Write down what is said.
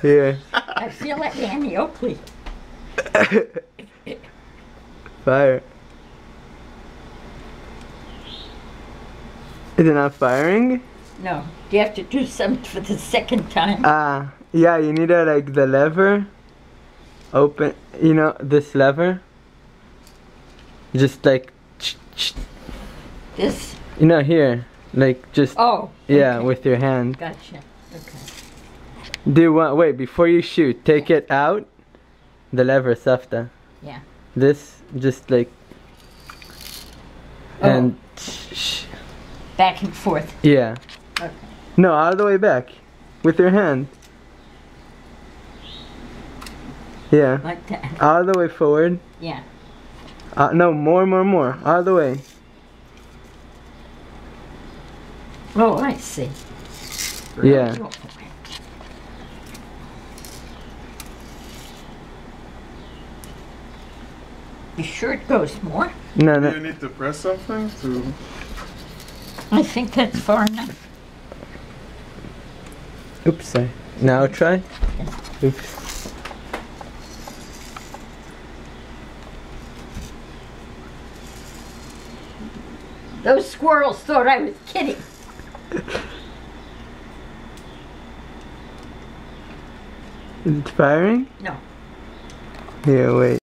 Here. I feel like Annie Oakley. Fire. Is it not firing? No. Do you have to do something for the second time? Yeah, you need to, like, the lever. Open, you know, this lever. Just like, This? you know, here. Like, just, Oh. yeah, Okay. with your hand. Gotcha. Okay. Do what? Wait, before you shoot, take it out. The lever, Safta. Yeah. This, just like, Oh. and Back and forth. yeah. Okay. No, all the way back, with your hand. Yeah. Like that. All the way forward. Yeah. No, more. All the way. Oh, I see. Yeah. Oh, you sure it goes more? No, Do you no. need to press something to... I think that's far enough. Oops, sorry. Now try. Oops. Those squirrels thought I was kidding. Is it firing? No. Here, wait.